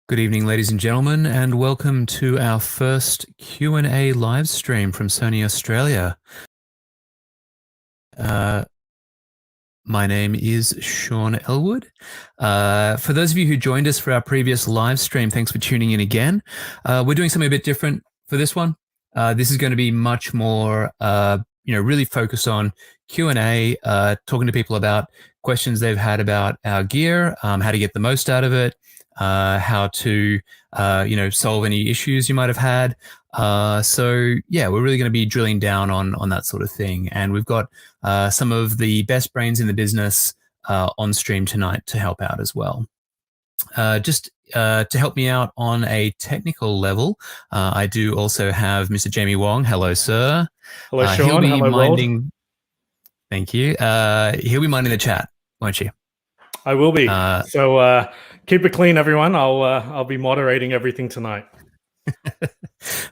Good evening, ladies and gentlemen, and welcome to our first Q&A live stream from Sony Australia. My name is Sean Elwood. For those of you who joined us for our previous live stream, thanks for tuning in again. We're doing something a bit different for this one. This is going to be much more, really focused on Q&A, talking to people about questions they've had about our gear, how to get the most out of it, how to, solve any issues you might have had. We're really going to be drilling down on that sort of thing. And we've got some of the best brains in the business on stream tonight to help out as well. Just to help me out on a technical level, I do also have Mr. Jamie Wong. Hello, sir. Hello, Sean. Hello, minding, world. Thank you. He'll be minding the chat, won't you? I will be. So keep it clean, everyone. I'll be moderating everything tonight.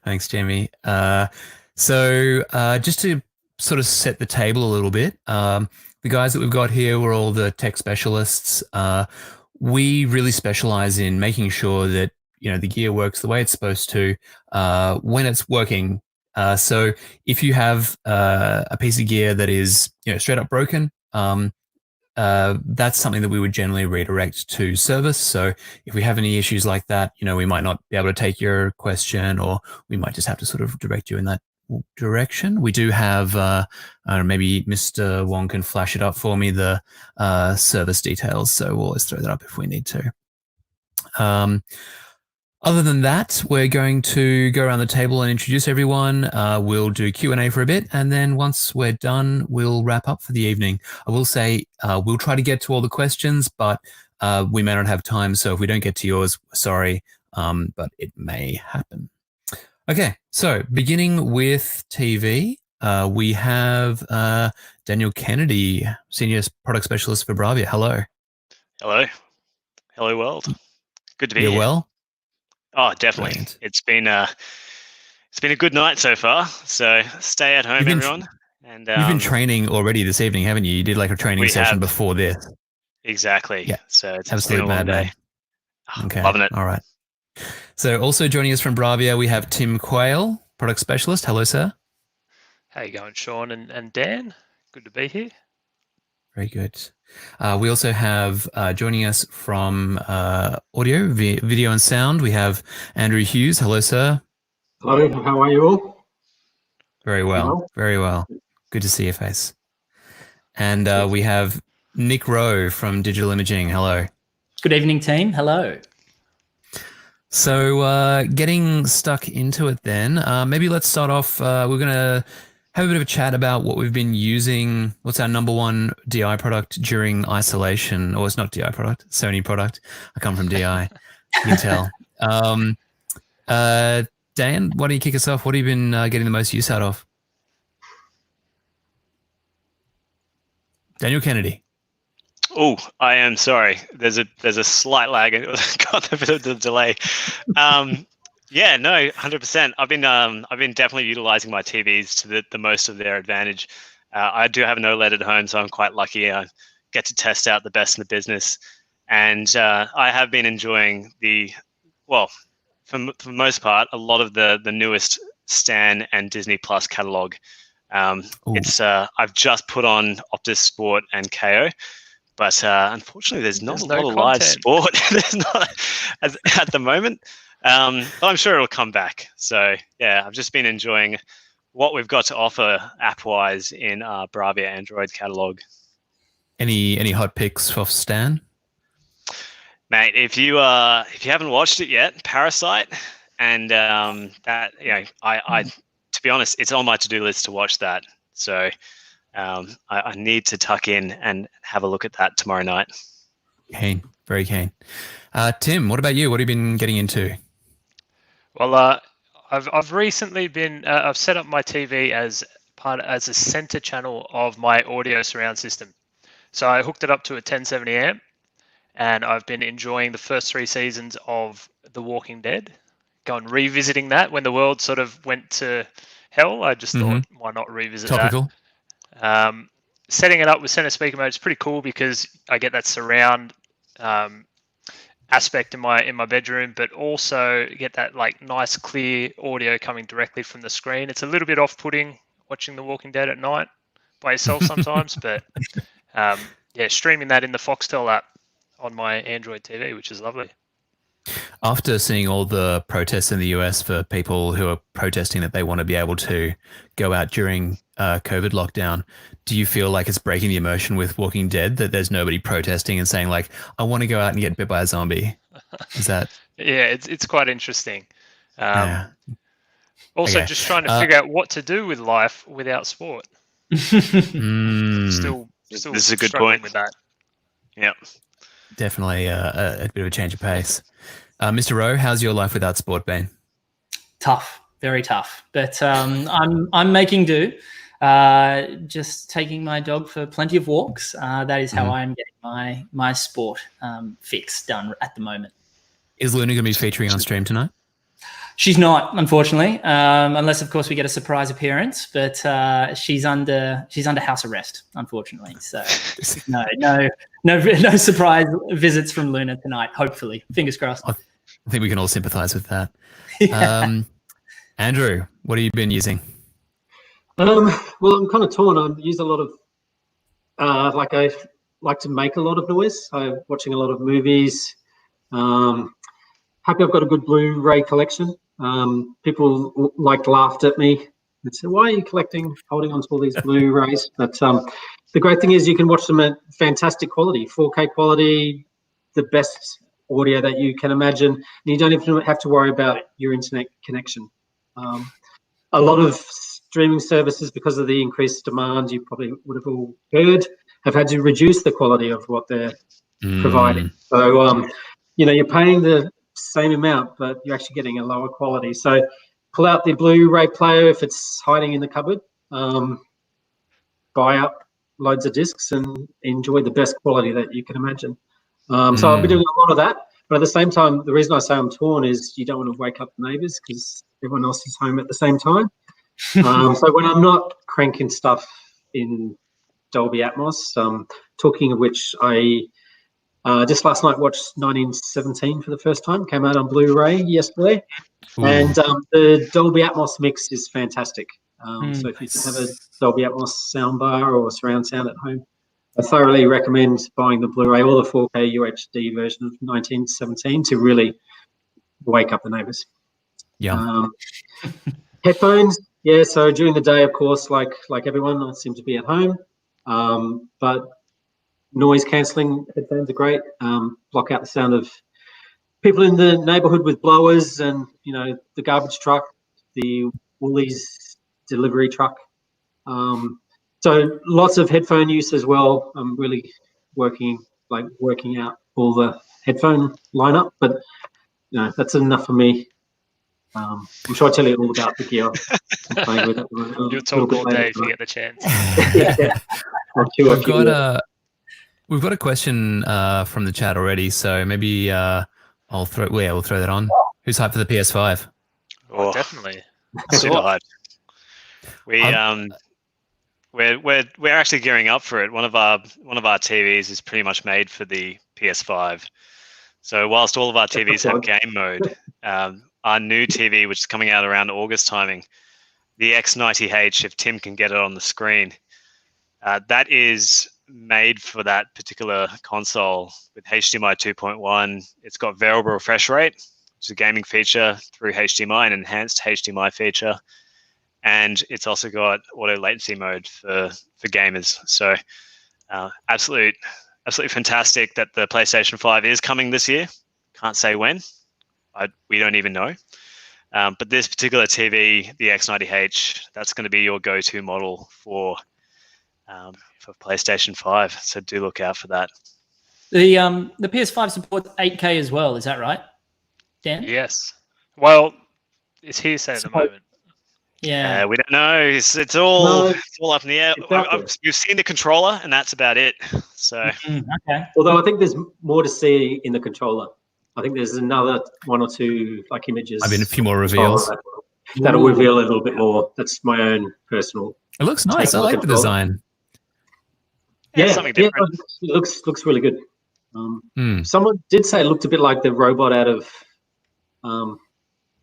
Thanks, Jamie. Just to sort of set the table a little bit, the guys that we've got here were all the tech specialists. We really specialize in making sure that the gear works the way it's supposed to when it's working. So if you have a piece of gear that is straight up broken, that's something that we would generally redirect to service. So if we have any issues like that, we might not be able to take your question, or we might just have to sort of direct you in that direction. We do have, maybe Mr. Wong can flash it up for me, the service details. So we'll always throw that up if we need to. Other than that, we're going to go around the table and introduce everyone. We'll do Q&A for a bit, and then once we're done, we'll wrap up for the evening. I will say we'll try to get to all the questions, but we may not have time, so if we don't get to yours, sorry, but it may happen. Okay, so beginning with TV, we have Daniel Kennedy, Senior Product Specialist for Bravia. Hello. Hello. Hello, world. Good to be here. You're well? Oh, definitely. Brilliant. It's been a good night so far. So stay at home, everyone. And you've been training already this evening, haven't you? You did like a training session before this. Exactly. Yeah. So it's absolute been a long day. Okay. Loving it. All right. So also joining us from Bravia, we have Tim Quayle, Product Specialist. Hello, sir. How you going, Sean and Dan? Good to be here. Very good. We also have joining us from audio, video and sound, we have Andrew Hughes. Hello, sir. Hello, how are you all? Very well, very well. Good to see your face. And we have Nick Rowe from Digital Imaging. Hello. Good evening, team. Hello. So getting stuck into it then, maybe let's start off, we're going to have a bit of a chat about what we've been using. What's our number one DI product during isolation? Or it's not DI product, Sony product. I come from DI, you can tell. Dan, why don't you kick us off? What have you been getting the most use out of? Daniel Kennedy. Oh, I am sorry. There's a slight lag. Got a bit of the delay. Yeah, no, 100%. I've been definitely utilizing my TVs to the most of their advantage. I do have an OLED at home, so I'm quite lucky. I get to test out the best in the business, and I have been enjoying for the most part, a lot of the newest Stan and Disney Plus catalog. I've just put on Optus Sport and KO. But unfortunately, there's not a lot of live sport. There's not at the moment. But I'm sure it'll come back. So yeah, I've just been enjoying what we've got to offer app-wise in our Bravia Android catalog. Any hot picks off Stan? Mate, if you haven't watched it yet, Parasite, and that I to be honest, it's on my to-do list to watch that. So. I need to tuck in and have a look at that tomorrow night. Keen, very keen. Tim, what about you? What have you been getting into? Well, I've recently been I've set up my TV as a center channel of my audio surround system. So I hooked it up to a 1070 amp, and I've been enjoying the first 3 seasons of The Walking Dead. Revisiting that when the world sort of went to hell. I just thought, why not revisit Topical. that? Setting it up with center speaker mode is pretty cool because I get that surround aspect in my bedroom, but also get that like nice clear audio coming directly from the screen. It's a little bit off-putting watching The Walking Dead at night by yourself sometimes, but yeah, streaming that in the Foxtel app on my Android TV, which is lovely. After seeing all the protests in the US for people who are protesting that they want to be able to go out during COVID lockdown, do you feel like it's breaking the immersion with Walking Dead that there's nobody protesting and saying like, I want to go out and get bit by a zombie? Is that? Yeah, it's quite interesting. Yeah. Also, Okay. just trying to figure out what to do with life without sport. Still This is a good struggling point with that. Yeah. Definitely a bit of a change of pace. Mr. Rowe, how's your life without sport been? Tough, very tough. But I'm making do. Just taking my dog for plenty of walks. That is how I am getting my sport fix done at the moment. Is Luna going to be featuring on stream tonight? She's not, unfortunately, unless of course we get a surprise appearance. But she's under house arrest, unfortunately. So no surprise visits from Luna tonight. Hopefully, fingers crossed. I think we can all sympathise with that. Yeah. Andrew, what have you been using? Well, I'm kind of torn. I use a lot of, I like to make a lot of noise. I'm watching a lot of movies. Happy I've got a good Blu-ray collection. People laughed at me and said, "Why are you holding on to all these Blu-rays?" But the great thing is you can watch them at fantastic quality, 4K quality, the best audio that you can imagine, and you don't even have to worry about your internet connection. A lot of streaming services, because of the increased demand, you probably would have all heard, have had to reduce the quality of what they're providing. So, you're paying the same amount, but you're actually getting a lower quality. So pull out the Blu-ray player if it's hiding in the cupboard, buy up loads of discs and enjoy the best quality that you can imagine. So I'll be doing a lot of that. But at the same time, the reason I say I'm torn is you don't want to wake up the neighbours because everyone else is home at the same time. So when I'm not cranking stuff in Dolby Atmos, talking of which, I just last night watched 1917 for the first time. Came out on Blu-ray yesterday. And the Dolby Atmos mix is fantastic. So if you have a Dolby Atmos soundbar or surround sound at home, I thoroughly recommend buying the Blu-ray or the 4K UHD version of 1917 to really wake up the neighbours. Yeah. Headphones, yeah. So during the day, of course, like everyone, I seem to be at home. But noise cancelling headphones are great. Block out the sound of people in the neighbourhood with blowers and, the garbage truck, the Woolies delivery truck. So lots of headphone use as well. I'm really working out all the headphone lineup, but that's enough for me. I'm sure I'll tell you all about the gear I'm playing with. You'll talk all day if you get the chance. We've got a question from the chat already, so maybe we'll throw that on. Who's hyped for the PS5? Oh, definitely. Super hyped. We're actually gearing up for it. One of our TVs is pretty much made for the PS5. So whilst all of our TVs have game mode, our new TV, which is coming out around August timing, the X90H, if Tim can get it on the screen, that is made for that particular console with HDMI 2.1. It's got variable refresh rate, which is a gaming feature through HDMI, an enhanced HDMI feature. And it's also got auto latency mode for gamers. So absolutely fantastic that the PlayStation 5 is coming this year. Can't say when. We don't even know. But this particular TV, the X90H, that's going to be your go-to model for PlayStation 5. So do look out for that. The PS5 supports 8K as well. Is that right, Dan? Yes. Well, it's hearsay at the moment. Yeah. We don't know. It's all up in the air. We've seen the controller, and that's about it. So okay. Although I think there's more to see in the controller. I think there's another one or two images. I've been a few more reveals. That'll reveal a little bit more. That's my own personal. It looks nice. I like the design. Something different. It looks really good. Someone did say it looked a bit like the robot out of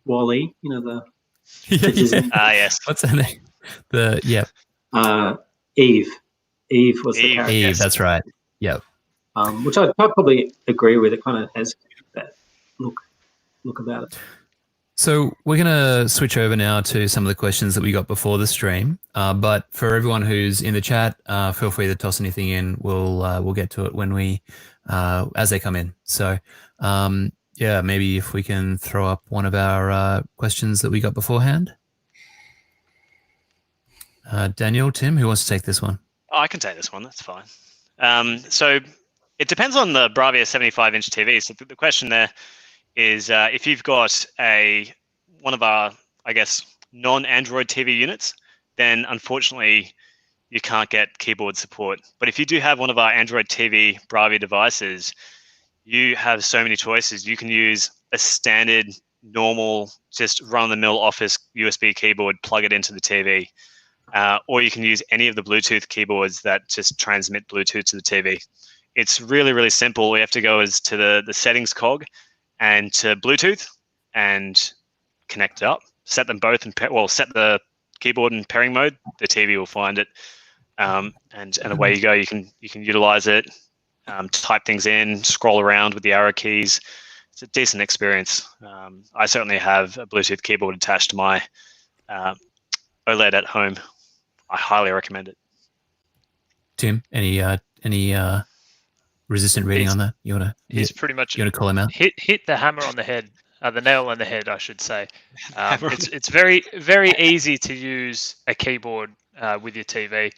Wall-E. You know, the yes. What's her name? Eve. Eve was the Eve, character. Eve, yes. that's right. Yep. Which I'd probably agree with. It kind of has that look about it. So we're going to switch over now to some of the questions that we got before the stream. But for everyone who's in the chat, feel free to toss anything in. We'll get to it when we as they come in. So yeah, maybe if we can throw up one of our questions that we got beforehand. Daniel, Tim, who wants to take this one? I can take this one. That's fine. So it depends on the Bravia 75-inch TV. So the question there is if you've got one of our, I guess, non-Android TV units, then unfortunately you can't get keyboard support. But if you do have one of our Android TV Bravia devices, you have so many choices. You can use a standard, normal, just run-of-the-mill office USB keyboard, plug it into the TV. Or you can use any of the Bluetooth keyboards that just transmit Bluetooth to the TV. It's really, really simple. We have to go to the settings cog and to Bluetooth and connect it up. Set them both set the keyboard in pairing mode. The TV will find it, and away you go. You can utilize it, type things in, scroll around with the arrow keys. It's a decent experience. I certainly have a Bluetooth keyboard attached to my OLED at home. I highly recommend it. Tim, any resistant reading on that? He's pretty much call him out? Hit the hammer on the head, the nail on the head, I should say. It's very, very easy to use a keyboard with your TV.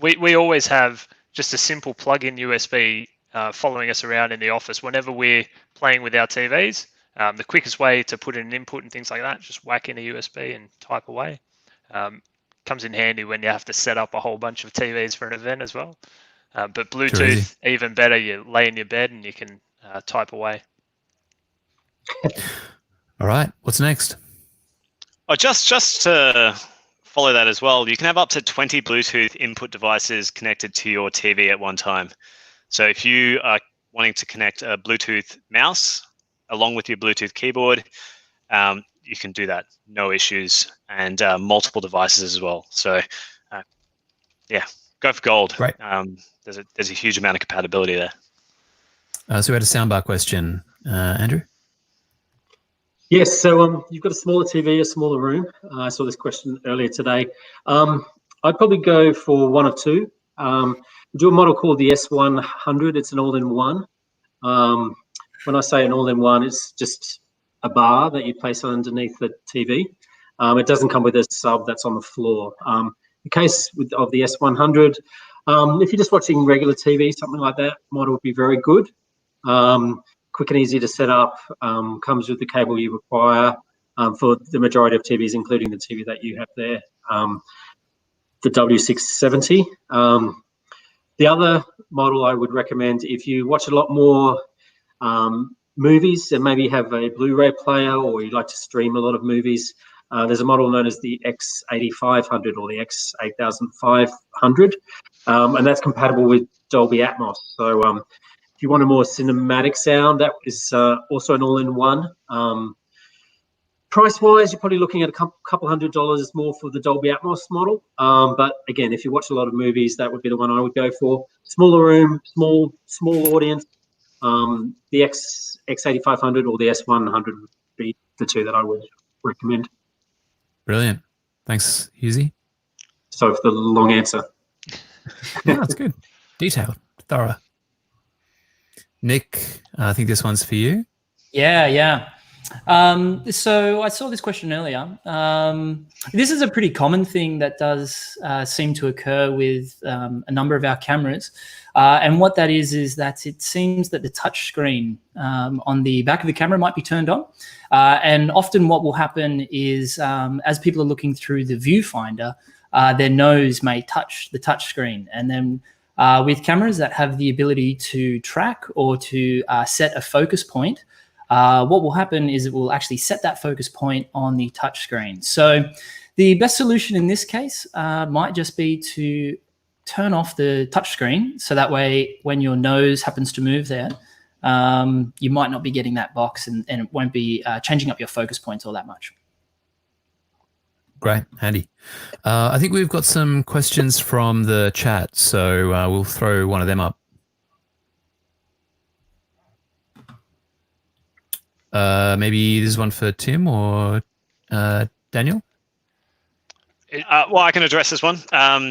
We always have just a simple plug-in USB following us around in the office whenever we're playing with our TVs. The quickest way to put in an input and things like that, just whack in a USB and type away. Comes in handy when you have to set up a whole bunch of TVs for an event as well. But Bluetooth, even better. You lay in your bed and you can type away. All right. What's next? Oh, just to follow that as well, you can have up to 20 Bluetooth input devices connected to your TV at one time. So if you are wanting to connect a Bluetooth mouse along with your Bluetooth keyboard, you can do that, no issues, and multiple devices as well. So yeah, go for gold. Right. There's a huge amount of compatibility there. So we had a soundbar question. Andrew? Yes, so you've got a smaller TV, a smaller room. I saw this question earlier today. I'd probably go for one of two. We do a model called the S100. It's an all-in-one. When I say an all-in-one, it's just a bar that you place underneath the TV. It doesn't come with a sub that's on the floor. The case of the S100, if you're just watching regular TV, something like that, model would be very good. Quick and easy to set up, comes with the cable you require for the majority of TVs, including the TV that you have there, the W670. The other model I would recommend, if you watch a lot more movies and maybe have a Blu-ray player or you like to stream a lot of movies, there's a model known as the X8500 or the X8500, and that's compatible with Dolby Atmos. So if you want a more cinematic sound, that is also an all-in-one. Price-wise, you're probably looking at a couple $100 more for the Dolby Atmos model. But again, if you watch a lot of movies, that would be the one I would go for. Smaller room, small audience. The X8500 or the S100 would be the two that I would recommend. Brilliant. Thanks, Husey. So for the long answer. No, that's good. Detailed, thorough. Nick, I think this one's for you. Yeah. So I saw this question earlier. This is a pretty common thing that does seem to occur with a number of our cameras. And what that is that it seems that the touch screen on the back of the camera might be turned on. And often what will happen is as people are looking through the viewfinder, their nose may touch the touch screen. And then with cameras that have the ability to track or to set a focus point, what will happen is it will actually set that focus point on the touch screen. So the best solution in this case might just be to turn off the touchscreen so that way when your nose happens to move there, you might not be getting that box and it won't be changing up your focus points all that much. Great, handy. I think we've got some questions from the chat, so we'll throw one of them up. Maybe this is one for Tim or Daniel? Well, I can address this one.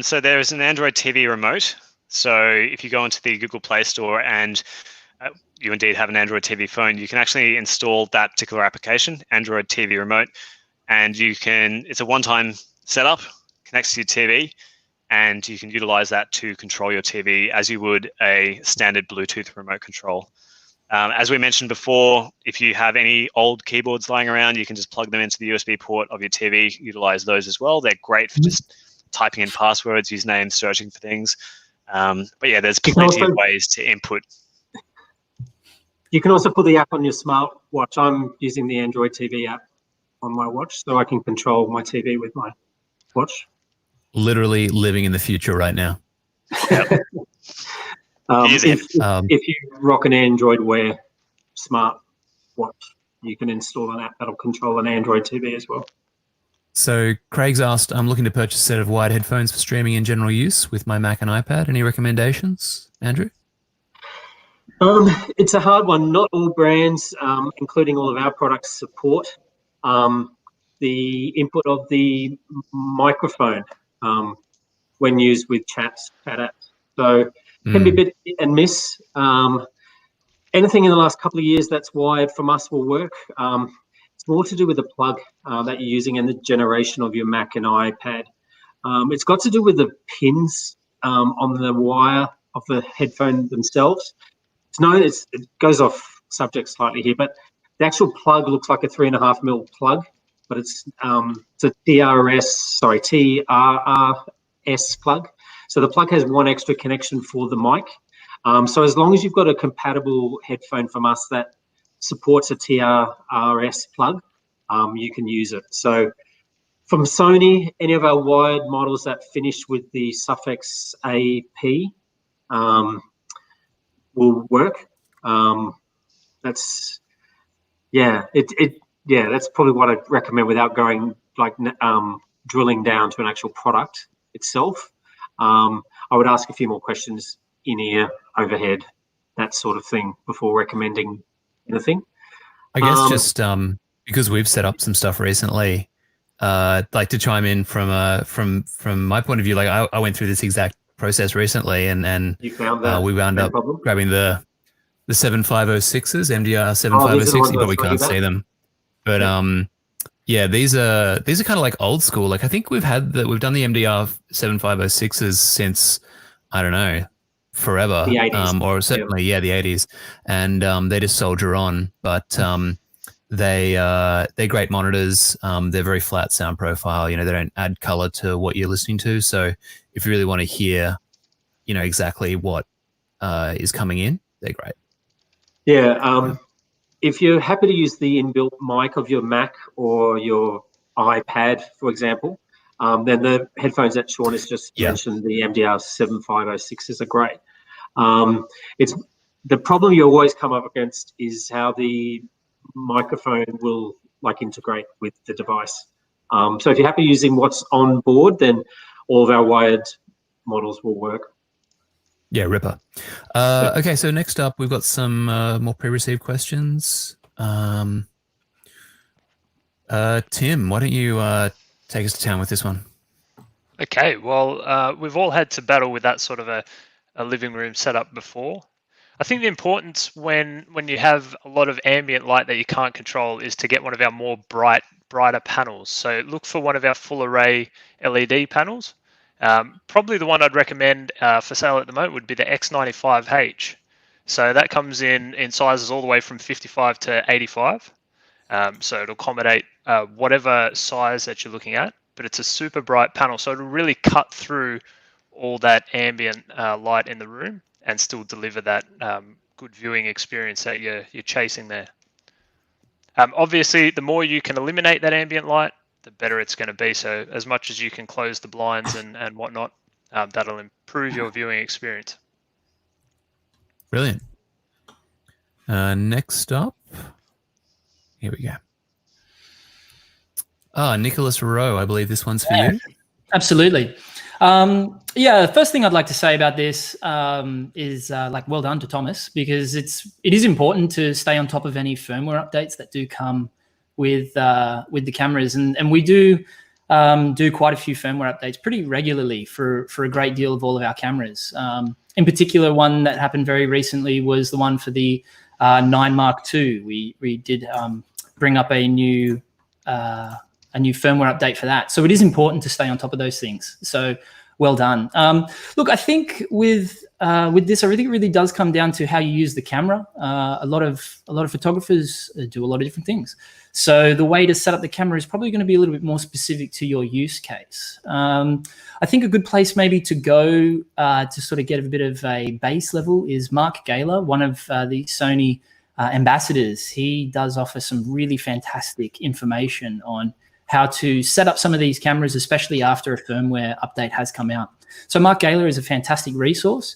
So there is an Android TV remote. So if you go into the Google Play Store and you indeed have an Android TV phone, you can actually install that particular application, Android TV remote, and you can, it's a one-time setup, connects to your TV, and you can utilize that to control your TV as you would a standard Bluetooth remote control. As we mentioned before, if you have any old keyboards lying around, you can just plug them into the USB port of your TV, utilize those as well. They're great for just typing in passwords, usernames, searching for things. But yeah, there's plenty of ways to input. You can also put the app on your smartwatch. I'm using the Android TV app on my watch, so I can control my TV with my watch. Literally living in the future right now. Yep. If you rock an Android Wear smart watch, you can install an app that'll control an Android TV as well. So Craig's asked, I'm looking to purchase a set of wired headphones for streaming in general use with my Mac and iPad. Any recommendations, Andrew? It's a hard one. Not all brands, including all of our products, support the input of the microphone when used with chat apps. So it can be a bit hit and miss. Anything in the last couple of years that's wired from us will work. It's more to do with the plug that you're using and the generation of your Mac and iPad. It's got to do with the pins on the wire of the headphone themselves. It goes off subject slightly here, but the actual plug looks like a 3.5mm plug, but it's a TRS plug. So the plug has one extra connection for the mic. So as long as you've got a compatible headphone from us that supports a TRS plug, you can use it. So from Sony, any of our wired models that finish with the suffix AP will work. That's probably what I'd recommend without going like drilling down to an actual product itself. I would ask a few more questions in ear, overhead, that sort of thing before recommending anything. I guess just because we've set up some stuff recently, like to chime in from my point of view, like I went through this exact process recently, and you found that we wound up grabbing the 7506s, MDR 7506. You probably can't see them, but yeah, these are kind of like old school. Like I think we've done the MDR 7506s since, I don't know, forever, the 80s. or certainly the 80s, and they just soldier on. But they're great monitors. They're very flat sound profile. You know, they don't add color to what you're listening to. So if you really want to hear, you know, exactly what is coming in, they're great. Yeah. If you're happy to use the inbuilt mic of your Mac or your iPad, for example, then the headphones that Sean has just mentioned, the MDR 7506s are great. It's the problem you always come up against is how the microphone will like integrate with the device. So if you're happy using what's on board, then all of our wired models will work. Yeah, ripper. Okay, so next up, we've got some more pre-received questions. Tim, why don't you take us to town with this one? Okay, well, we've all had to battle with that sort of a living room setup before. I think the importance when you have a lot of ambient light that you can't control is to get one of our more brighter panels. So look for one of our full array LED panels. Probably the one I'd recommend for sale at the moment would be the X95H. So that comes in sizes all the way from 55 to 85. So it'll accommodate whatever size that you're looking at, but it's a super bright panel. So it'll really cut through all that ambient light in the room and still deliver that good viewing experience that you're chasing there. Obviously, the more you can eliminate that ambient light, the better it's going to be. So as much as you can close the blinds and whatnot, that'll improve your viewing experience. Brilliant. Next up, here we go. Nicholas Rowe, I believe this one's for you. Absolutely. Yeah, the first thing I'd like to say about this is well done to Thomas, because it is important to stay on top of any firmware updates that do come with the cameras, and we do quite a few firmware updates pretty regularly for a great deal of all of our cameras. In particular, one that happened very recently was the one for the 9 Mark II. We did bring up a new firmware update for that. So it is important to stay on top of those things. So well done. Look, I think with this, I think it really does come down to how you use the camera. A lot of photographers do a lot of different things. So the way to set up the camera is probably going to be a little bit more specific to your use case. I think a good place maybe to go to sort of get a bit of a base level is Mark Gaylor, one of the Sony ambassadors. He does offer some really fantastic information on how to set up some of these cameras, especially after a firmware update has come out. So Mark Gaylor is a fantastic resource.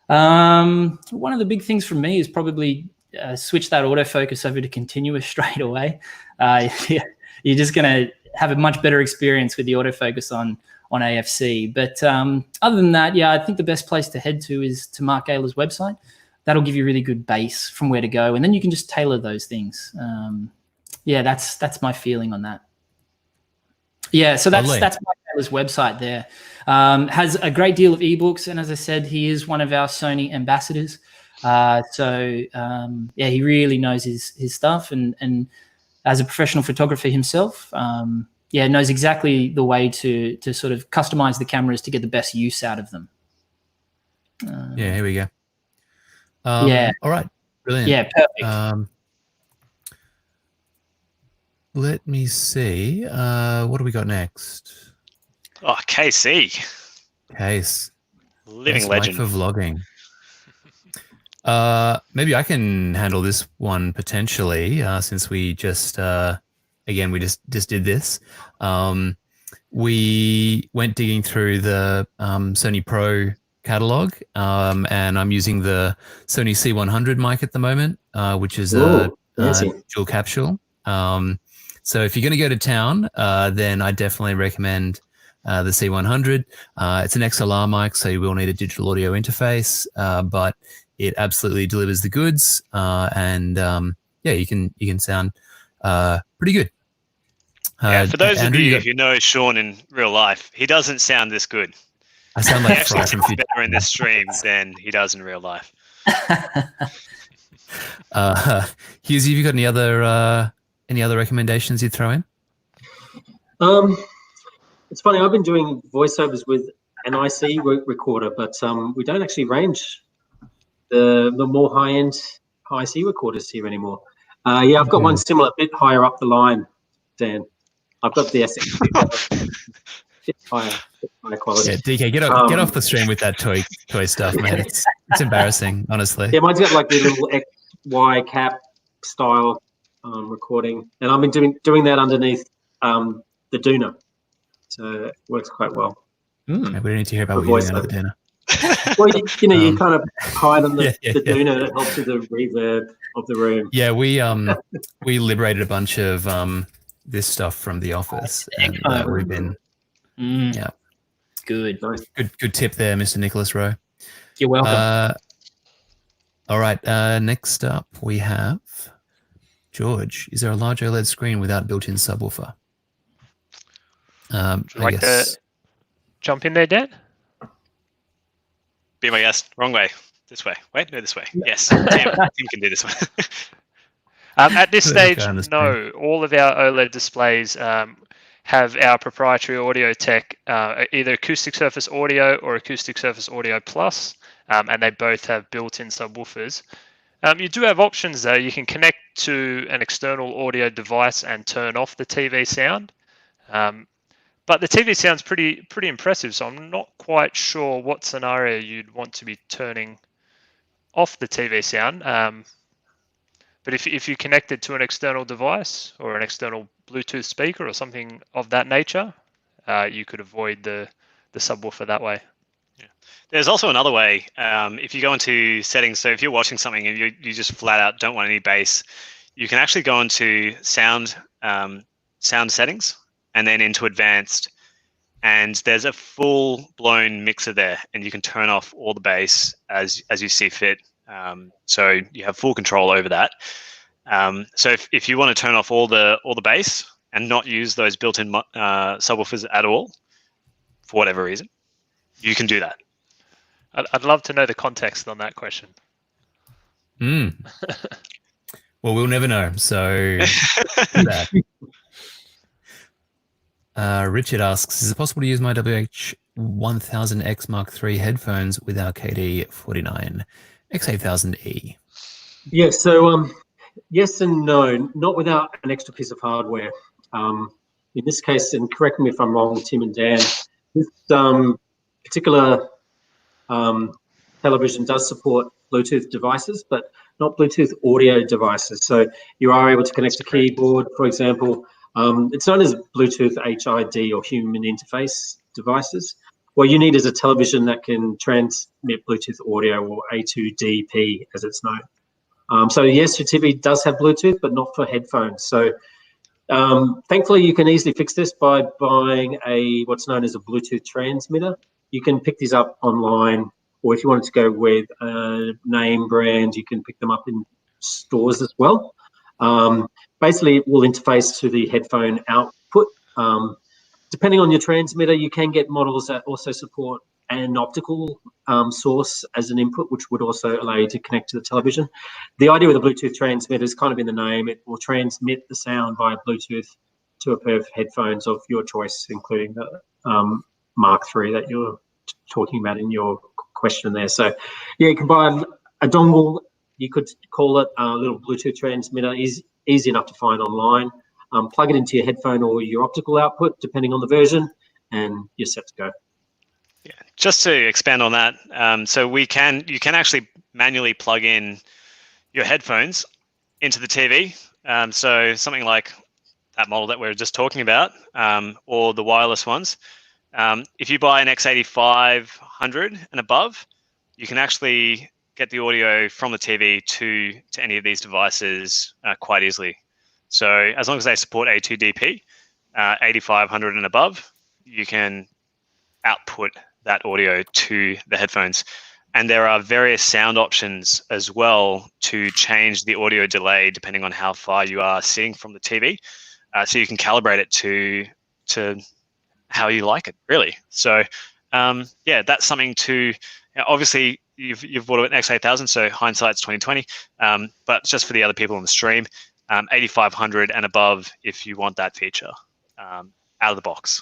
One of the big things for me is probably switch that autofocus over to continuous straight away. You're just going to have a much better experience with the autofocus on AFC. But other than that, yeah, I think the best place to head to is to Mark Gaylor's website. That'll give you a really good base from where to go, and then you can just tailor those things. Yeah, that's my feeling on that. Yeah, so that's Mark Gaylor's website there. Has a great deal of ebooks, and as I said, he is one of our Sony ambassadors. So he really knows his stuff, and as a professional photographer himself, knows exactly the way to sort of customize the cameras to get the best use out of them. Here we go. All right, brilliant. Yeah, perfect. Let me see. What do we got next? Oh, KC. Case. Living legend. For vlogging. Maybe I can handle this one potentially, since we just did this. We went digging through the Sony Pro catalog, and I'm using the Sony C100 mic at the moment, which is a dual capsule. So if you're going to go to town, then I definitely recommend the C100. It's an XLR mic, so you will need a digital audio interface, but it absolutely delivers the goods, and you can sound pretty good. For those of you who know Sean in real life, he doesn't sound this good. I sound like he actually sounds better in the stream than he does in real life. Hughes, have you got any other recommendations you'd throw in? It's funny, I've been doing voiceovers with an IC recorder, but we don't actually range the more high-end IC recorders here anymore. I've got one similar, a bit higher up the line, Dan. I've got the SX. higher quality. Yeah, DK, get off the stream with that toy stuff, man. It's embarrassing, honestly. Yeah, mine's got like the little XY cap style recording, and I've been doing that underneath the Duna, so it works quite well. We don't need to hear about what you're doing under the Duna. Well, you kind of hide on the Duna. It helps with the reverb of the room. Yeah, we liberated a bunch of this stuff from the office, and we've been good tip there, Mr. Nicholas Rowe. You're welcome. All right, next up we have George. Is there a large OLED screen without built-in subwoofer? Would you like to jump in there, Dan? Be my guest. Wrong way. This way. Wait, no, this way. Yes. Tim can do this one. At this stage, no. All of our OLED displays have our proprietary audio tech, either Acoustic Surface Audio or Acoustic Surface Audio Plus, and they both have built-in subwoofers. You do have options though. You can connect to an external audio device and turn off the TV sound. But the TV sound's pretty impressive, so I'm not quite sure what scenario you'd want to be turning off the TV sound. But if you connect it to an external device or an external Bluetooth speaker or something of that nature, you could avoid the subwoofer that way. There's also another way. If you go into settings, so if you're watching something and you just flat out don't want any bass, you can actually go into sound settings and then into advanced, and there's a full blown mixer there, and you can turn off all the bass as you see fit. So you have full control over that. So if you want to turn off all the bass and not use those built-in subwoofers at all, for whatever reason, you can do that. I'd love to know the context on that question. Well, we'll never know. So, Richard asks, is it possible to use my WH-1000X Mark III headphones with our KD49 X8000E? Yeah, so yes and no, not without an extra piece of hardware. In this case, and correct me if I'm wrong, Tim and Dan, this particular television does support Bluetooth devices, but not Bluetooth audio devices. So you are able to connect a keyboard, for example. It's known as Bluetooth HID or human interface devices. What you need is a television that can transmit Bluetooth audio, or A2DP as it's known. So yes, your TV does have Bluetooth, but not for headphones. So thankfully, you can easily fix this by buying what's known as a Bluetooth transmitter. You can pick these up online, or if you wanted to go with a name brand, you can pick them up in stores as well. Basically, it will interface to the headphone output. Depending on your transmitter, you can get models that also support an optical source as an input, which would also allow you to connect to the television. The idea with a Bluetooth transmitter is kind of in the name. It will transmit the sound via Bluetooth to a pair of headphones of your choice, including the Mark III that you're talking about in your question there. So yeah, you can buy a dongle. You could call it a little Bluetooth transmitter. Is easy enough to find online. Plug it into your headphone or your optical output, depending on the version, and you're set to go. Yeah, just to expand on that, so you can actually manually plug in your headphones into the TV. So something like that model that we were just talking about, or the wireless ones. If you buy an X8500 and above, you can actually get the audio from the TV to any of these devices quite easily. So as long as they support A2DP, 8500 and above, you can output that audio to the headphones. And there are various sound options as well to change the audio delay depending on how far you are sitting from the TV. So you can calibrate it to how you like it, really. So yeah, that's something to, obviously you've bought an X8000, so hindsight's 2020. But just for the other people on the stream, 8500 and above if you want that feature out of the box.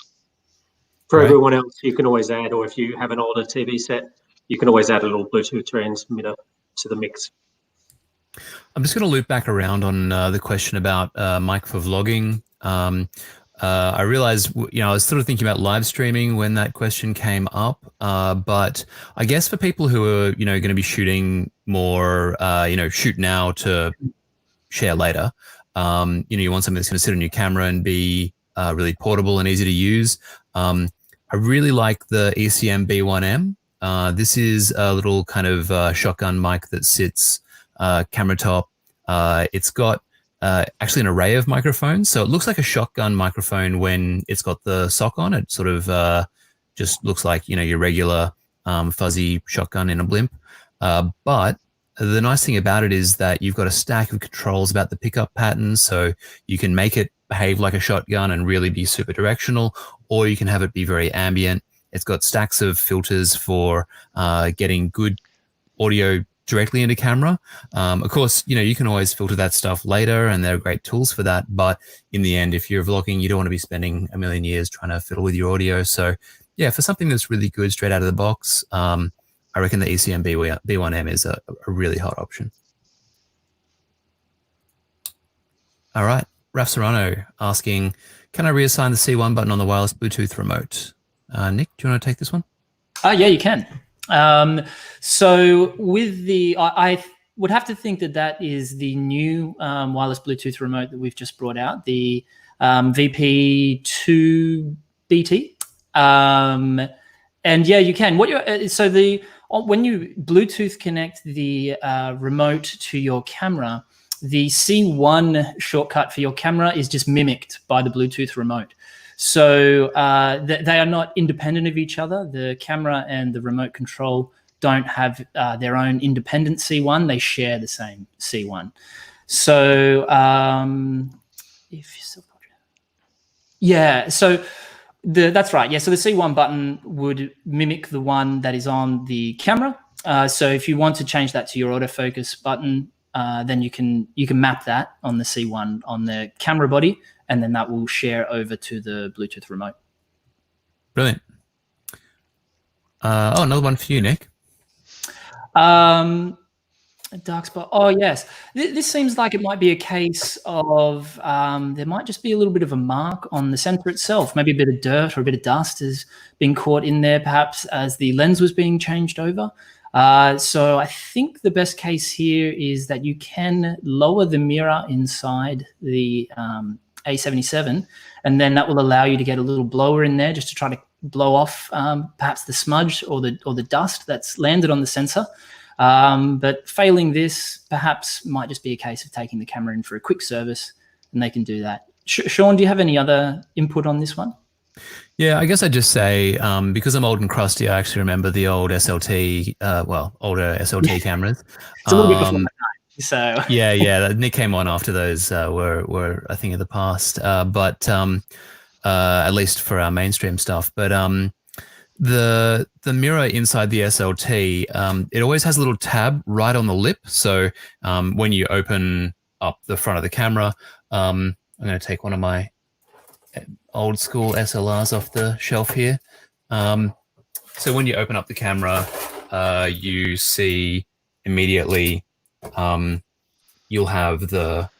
For everyone else, you can always add, or if you have an older TV set, you can always add a little Bluetooth transmitter to the mix. I'm just going to loop back around on the question about mic for vlogging. I realized, I was sort of thinking about live streaming when that question came up, but I guess for people who are, going to be shooting more, shoot now to share later, you want something that's going to sit on your camera and be really portable and easy to use. I really like the ECM B1M. This is a little kind of shotgun mic that sits camera top. It's got actually an array of microphones. So it looks like a shotgun microphone when it's got the sock on. It sort of just looks like, your regular fuzzy shotgun in a blimp. But the nice thing about it is that you've got a stack of controls about the pickup patterns. So you can make it behave like a shotgun and really be super directional, or you can have it be very ambient. It's got stacks of filters for getting good audio directly into camera. Of course, you can always filter that stuff later, and there are great tools for that. But in the end, if you're vlogging, you don't want to be spending a million years trying to fiddle with your audio. So yeah, for something that's really good straight out of the box, I reckon the ECM B1M is a really hot option. All right, Raf Serrano asking, can I reassign the C1 button on the wireless Bluetooth remote? Nick, do you want to take this one? Yeah, you can. So with the, I would have to think that is the new wireless Bluetooth remote that we've just brought out, the VP2BT. And yeah, you can. What you're so the when you Bluetooth connect the remote to your camera, the C1 shortcut for your camera is just mimicked by the Bluetooth remote. So they are not independent of each other. The camera and the remote control don't have their own independent C1. They share the same C1. So so that's right. Yeah, so the C1 button would mimic the one that is on the camera. So if you want to change that to your autofocus button, then you can map that on the C1 on the camera body, and then that will share over to the Bluetooth remote. Brilliant. Another one for you, Nick. A dark spot. Oh, yes. This seems like it might be a case of there might just be a little bit of a mark on the sensor itself. Maybe a bit of dirt or a bit of dust has been caught in there, perhaps as the lens was being changed over. So I think the best case here is that you can lower the mirror inside the A77, and then that will allow you to get a little blower in there just to try to blow off perhaps the smudge or the dust that's landed on the sensor. But failing this, perhaps might just be a case of taking the camera in for a quick service, and they can do that. Sean, do you have any other input on this one? Yeah, I guess I'd just say, because I'm old and crusty, I actually remember the old SLT, older SLT cameras. It's a little bit before my time, so. Yeah, Nick came on after those were a thing of the past, but at least for our mainstream stuff. But the mirror inside the SLT, it always has a little tab right on the lip. So when you open up the front of the camera, I'm going to take one of my old school SLRs off the shelf here. So when you open up the camera, you see immediately you'll have the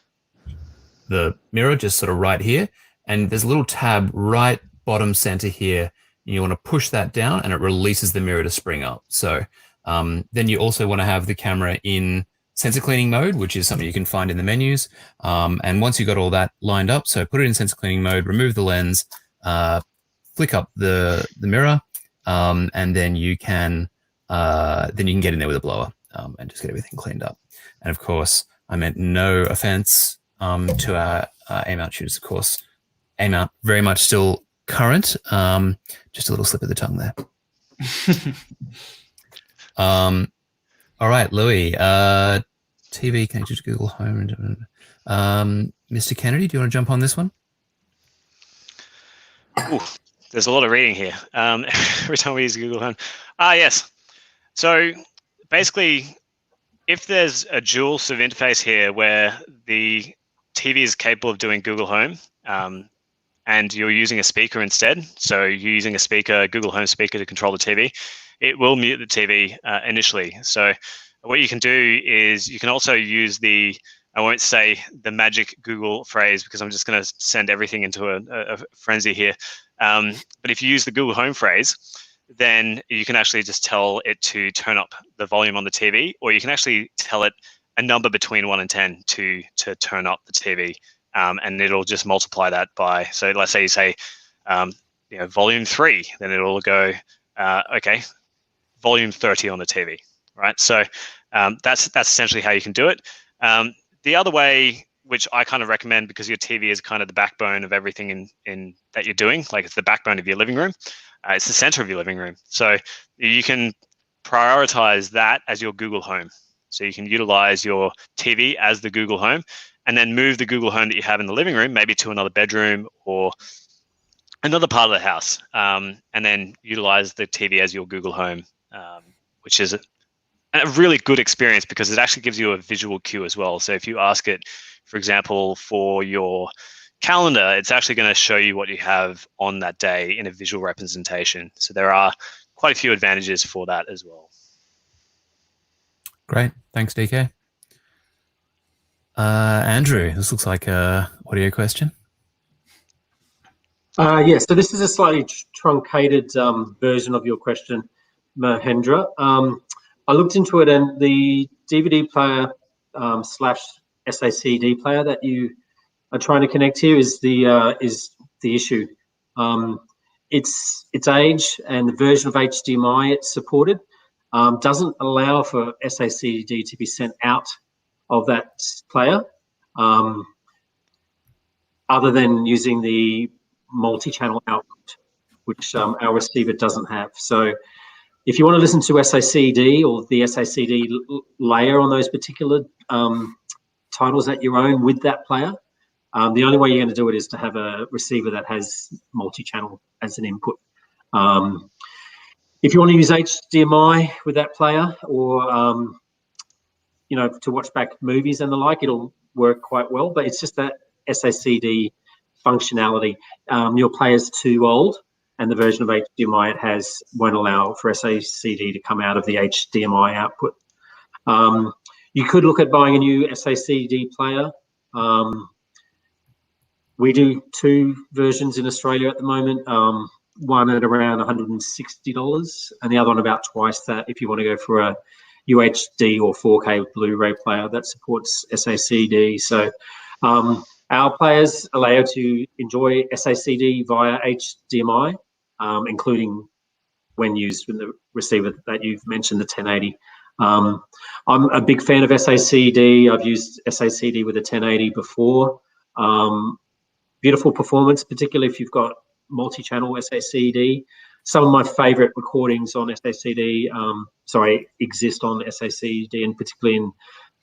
mirror just sort of right here, and there's a little tab right bottom center here. You want to push that down and it releases the mirror to spring up. So then you also want to have the camera in sensor cleaning mode, which is something you can find in the menus. And once you've got all that lined up, so put it in sensor cleaning mode, remove the lens, flick up the mirror, and then you can get in there with a blower and just get everything cleaned up. And of course, I meant no offense to our A-mount shooters, of course. A-mount very much still current, just a little slip of the tongue there. All right, Louis, TV connected to Google Home. Mr. Kennedy, do you want to jump on this one? Ooh, there's a lot of reading here. Every time we use Google Home. Yes. So basically, if there's a dual sort of interface here where the TV is capable of doing Google Home, and you're using a speaker instead, so you're using a speaker, Google Home speaker to control the TV, it will mute the TV initially. So what you can do is you can also use I won't say the magic Google phrase because I'm just going to send everything into a frenzy here. But if you use the Google Home phrase, then you can actually just tell it to turn up the volume on the TV, or you can actually tell it a number between 1 and 10 to turn up the TV. And it'll just multiply that by, so let's say you say, volume 3, then it'll go, okay, volume 30 on the TV, right? So that's essentially how you can do it. The other way, which I kind of recommend because your TV is kind of the backbone of everything in that you're doing, like it's the backbone of your living room. It's the center of your living room. So you can prioritize that as your Google Home. So you can utilize your TV as the Google Home, and then move the Google Home that you have in the living room, maybe to another bedroom or another part of the house, and then utilize the TV as your Google Home, which is a really good experience because it actually gives you a visual cue as well. So if you ask it, for example, for your calendar, it's actually going to show you what you have on that day in a visual representation. So there are quite a few advantages for that as well. Great. Thanks, DK. Andrew, this looks like a audio question. Yeah, so this is a slightly truncated version of your question, Mahendra. I looked into it, and the DVD player slash SACD player that you are trying to connect here is the issue. its age and the version of HDMI it's supported doesn't allow for SACD to be sent out of that player, other than using the multi-channel output, which our receiver doesn't have. So if you want to listen to SACD or the SACD layer on those particular titles that you own with that player, the only way you're going to do it is to have a receiver that has multi-channel as an input. If you want to use HDMI with that player, or to watch back movies and the like, it'll work quite well. But it's just that SACD functionality. Your player's too old, and the version of HDMI it has won't allow for SACD to come out of the HDMI output. You could look at buying a new SACD player. We do 2 versions in Australia at the moment, one at around $160 and the other one about twice that if you want to go for a UHD or 4K Blu-ray player that supports SACD. So our players allow you to enjoy SACD via HDMI, including when used with the receiver that you've mentioned, the 1080. I'm a big fan of SACD. I've used SACD with a 1080 before. Beautiful performance, particularly if you've got multi-channel SACD. Some of my favorite recordings on SACD, exist on SACD, and particularly in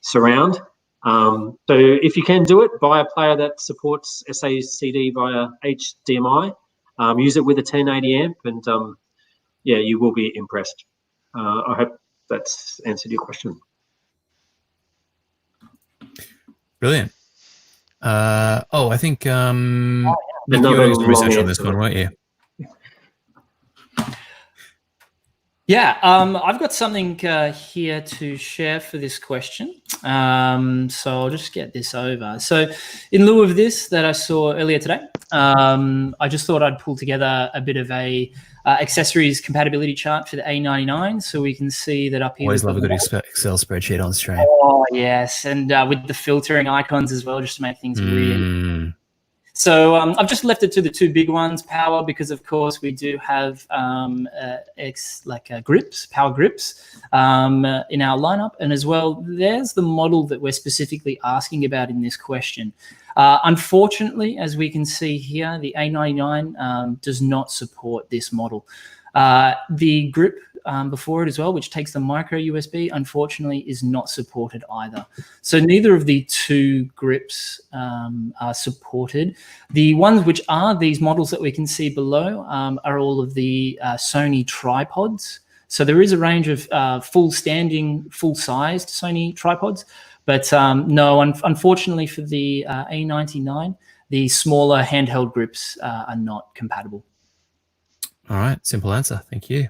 surround. So if you can do it, buy a player that supports SACD via HDMI. Use it with a 1080 amp, and you will be impressed. I hope that's answered your question. Brilliant. I think Nick, you Another were doing some research long on this one, weren't you? Yeah, I've got something here to share for this question. So I'll just get this over. So in lieu of this that I saw earlier today, I just thought I'd pull together a bit of a accessories compatibility chart for the A99, so we can see that up here. Always love a good Excel spreadsheet on stream. Oh, yes, and with the filtering icons as well, just to make things really... So I've just left it to the 2 big ones, power, because of course we do have grips, power grips in our lineup. And as well, there's the model that we're specifically asking about in this question. Unfortunately, as we can see here, the A99 does not support this model. The grip before it as well, which takes the micro USB, unfortunately is not supported either. So neither of the 2 grips are supported. The ones which are these models that we can see below are all of the Sony tripods. So there is a range of full-sized Sony tripods, but no, unfortunately for the A99, the smaller handheld grips are not compatible. All right, simple answer. Thank you.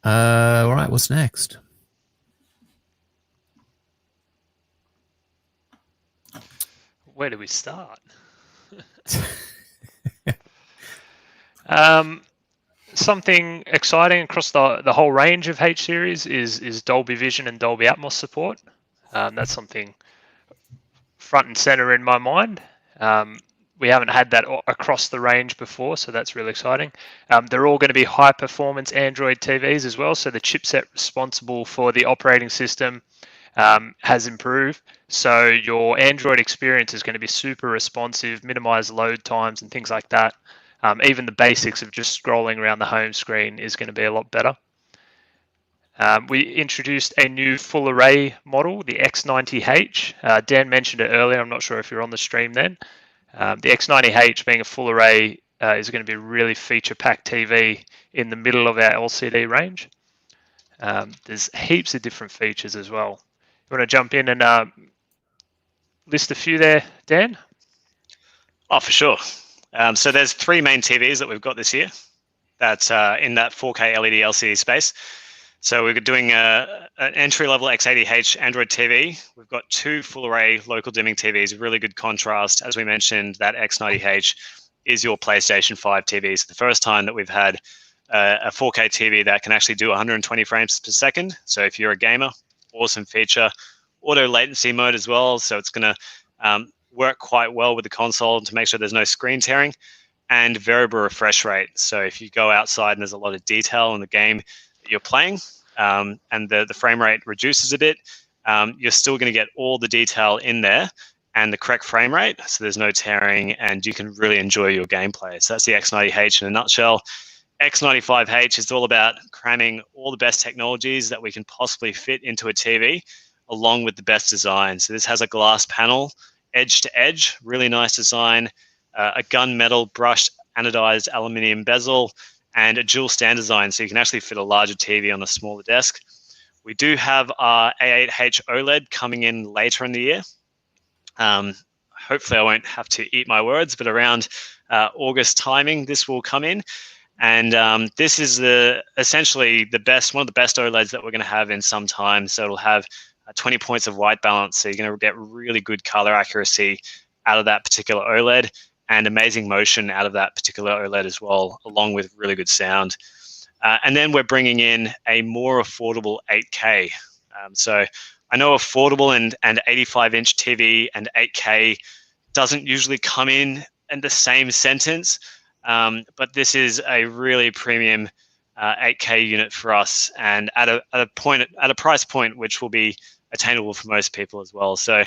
All right, what's next? Where do we start? Something exciting across the whole range of H series is Dolby Vision and Dolby Atmos support. That's something front and center in my mind. We haven't had that across the range before, so that's really exciting. They're all going to be high-performance Android TVs as well, so the chipset responsible for the operating system has improved. So your Android experience is going to be super responsive, minimize load times and things like that. Even the basics of just scrolling around the home screen is going to be a lot better. We introduced a new full array model, the X90H. Dan mentioned it earlier. I'm not sure if you're on the stream then. The X90H being a full array is going to be a really feature-packed TV in the middle of our LCD range. There's heaps of different features as well. You want to jump in and list a few there, Dan? Oh, for sure. So there's 3 main TVs that we've got this year that's in that 4K LED LCD space. So we're doing an entry-level X80H Android TV. We've got 2 full-array local dimming TVs, really good contrast. As we mentioned, that X90H is your PlayStation 5 TV. So the first time that we've had a 4K TV that can actually do 120 frames per second. So if you're a gamer, awesome feature. Auto latency mode as well. So it's going to work quite well with the console to make sure there's no screen tearing. and variable refresh rate. So if you go outside and there's a lot of detail in the game that you're playing, and the frame rate reduces a bit, you're still going to get all the detail in there and the correct frame rate, so there's no tearing, and you can really enjoy your gameplay. So that's the X90H in a nutshell. X95H is all about cramming all the best technologies that we can possibly fit into a TV, along with the best design. So this has a glass panel, edge to edge, really nice design, a gunmetal brushed anodized aluminium bezel, and a dual stand design, so you can actually fit a larger TV on a smaller desk. We do have our A8H OLED coming in later in the year. Hopefully I won't have to eat my words, but around August timing, this will come in. And this is essentially one of the best OLEDs that we're going to have in some time. So it'll have 20 points of white balance. So you're going to get really good color accuracy out of that particular OLED, and amazing motion out of that particular OLED as well, along with really good sound. And then we're bringing in a more affordable 8K. So I know affordable and 85-inch TV and 8K doesn't usually come in the same sentence, but this is a really premium 8K unit for us, and at a price point which will be attainable for most people as well. So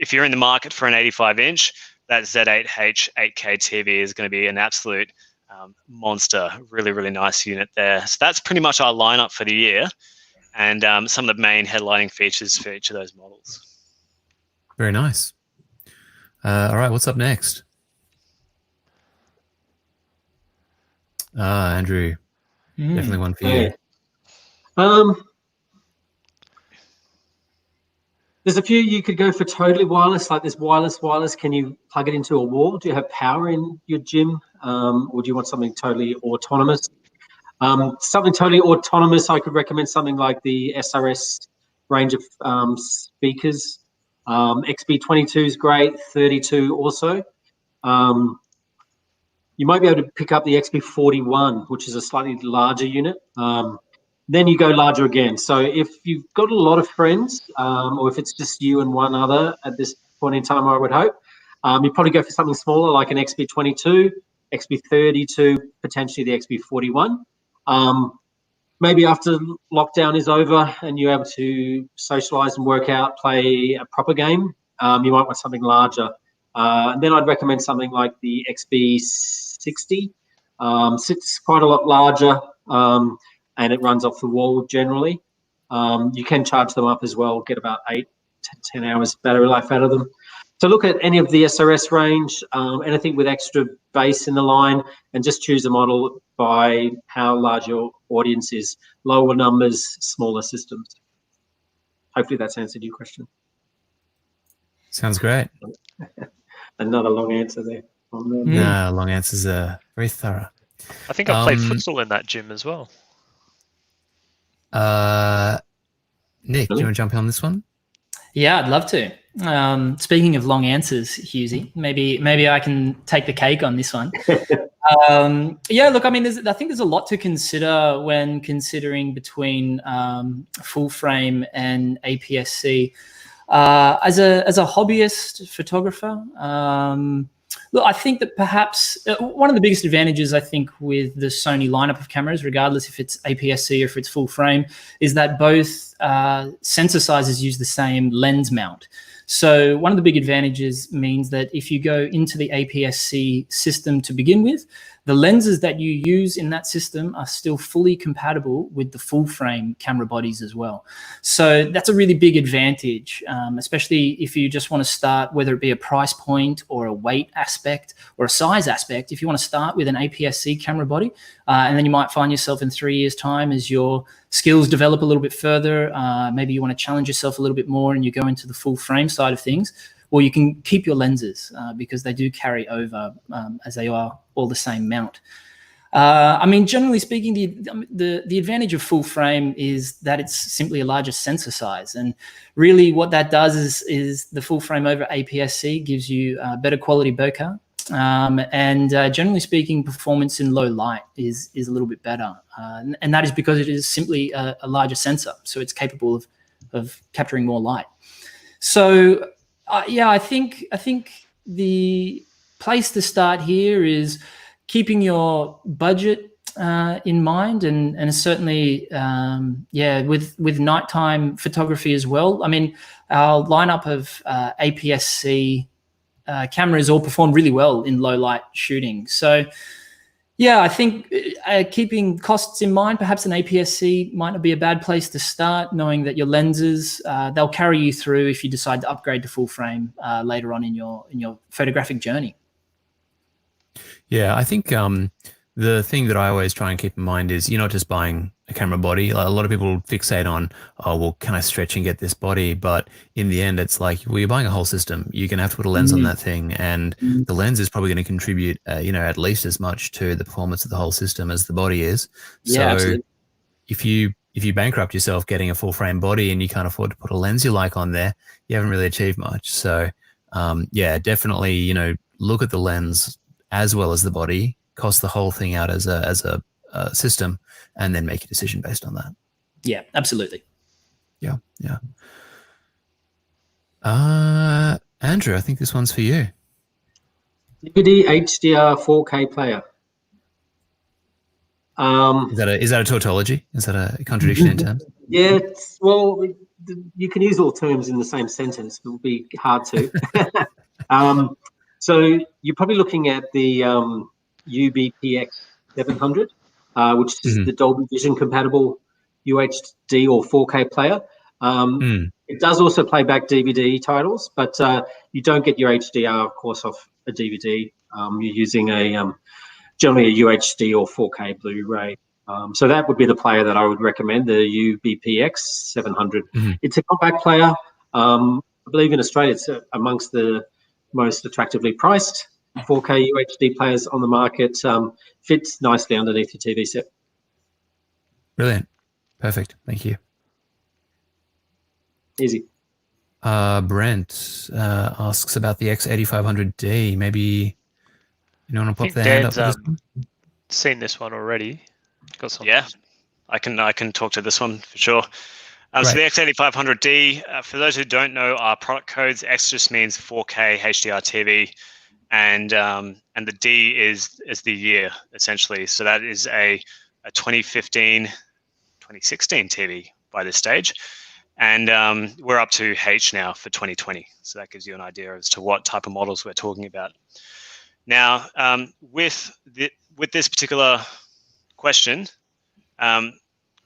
if you're in the market for an 85-inch, that Z8H 8K TV is going to be an absolute monster. Really, really nice unit there. So that's pretty much our lineup for the year, and some of the main headlining features for each of those models. Very nice. All right, what's up next? Andrew, definitely one for you. There's a few you could go for totally wireless, like this wireless. Can you plug it into a wall? Do you have power in your gym? Or do you want something totally autonomous? Something totally autonomous, I could recommend something like the SRS range of speakers. XB22 is great, 32 also. You might be able to pick up the XB41, which is a slightly larger unit. Then you go larger again. So if you've got a lot of friends, or if it's just you and one other at this point in time, I would hope, you'd probably go for something smaller like an XB22, XB32, potentially the XB41. Maybe after lockdown is over and you're able to socialize and work out, play a proper game, you might want something larger. And then I'd recommend something like the XB60. Sits quite a lot larger, and it runs off the wall generally. You can charge them up as well, get about 8 to 10 hours battery life out of them. So look at any of the SRS range, anything with extra bass in the line, and just choose a model by how large your audience is. Lower numbers, smaller systems. Hopefully that's answered your question. Sounds great. Another long answer there. No, long answers are very thorough. I think I played futsal in that gym as well. Nick, do you want to jump in on this one? Yeah, I'd love to. Speaking of long answers, Hughesy, maybe I can take the cake on this one. Yeah, look, I mean, I think there's a lot to consider when considering between full frame and APS-C. As a hobbyist photographer, look, I think that perhaps one of the biggest advantages, I think, with the Sony lineup of cameras, regardless if it's APS-C or if it's full frame, is that both sensor sizes use the same lens mount. So one of the big advantages means that if you go into the APS-C system to begin with, the lenses that you use in that system are still fully compatible with the full frame camera bodies as well. So that's a really big advantage, especially if you just want to start, whether it be a price point or a weight aspect or a size aspect. If you want to start with an APS-C camera body, and then you might find yourself in 3 years' time as your skills develop a little bit further, maybe you want to challenge yourself a little bit more and you go into the full frame side of things, well, you can keep your lenses because they do carry over as they are all the same mount. I mean, generally speaking, the advantage of full frame is that it's simply a larger sensor size. And really what that does is the full frame over APS-C gives you better quality bokeh. And generally speaking, performance in low light is a little bit better. And that is because it is simply a larger sensor. So it's capable of capturing more light. So yeah, I think the place to start here is keeping your budget in mind, and certainly, with nighttime photography as well. I mean, our lineup of APS-C cameras all perform really well in low light shooting. So, yeah, I think keeping costs in mind, perhaps an APS-C might not be a bad place to start, knowing that your lenses, they'll carry you through if you decide to upgrade to full frame later on in your photographic journey. Yeah, I think the thing that I always try and keep in mind is you're not just buying a camera body. A lot of people fixate on, oh, well, can I stretch and get this body? But in the end, it's like, well, you're buying a whole system. You're going to have to put a lens on that thing. And the lens is probably going to contribute, at least as much to the performance of the whole system as the body is. Yeah, so absolutely. if you bankrupt yourself getting a full frame body and you can't afford to put a lens you like on there, you haven't really achieved much. So definitely, look at the lens as well as the body, cost the whole thing out as a system, and then make a decision based on that. Yeah, absolutely. Yeah. Andrew, I think this one's for you. DVD HDR 4K player. Is that a tautology? Is that a contradiction in terms? Yeah, well, you can use all terms in the same sentence. It will be hard to. So you're probably looking at the UBPX 700, which is the Dolby Vision compatible UHD or 4K player. It does also play back DVD titles, but you don't get your HDR, of course, off a DVD. You're using generally a UHD or 4K Blu-ray. So that would be the player that I would recommend, the UBPX 700. It's a compact player. I believe in Australia it's amongst the most attractively priced 4K UHD players on the market. Fits nicely underneath your TV set. Brilliant. Perfect. Thank you. Easy. Brent asks about the X8500D. Maybe you want to pop their hand up for this one? Seen this one already. Got some. Yeah, I can talk to this one for sure. So the X8500D, for those who don't know, our product codes. X just means 4K HDR TV, and the D is the year essentially. So that is a 2015, 2016 TV by this stage, and we're up to H now for 2020. So that gives you an idea as to what type of models we're talking about. Now, with this particular question,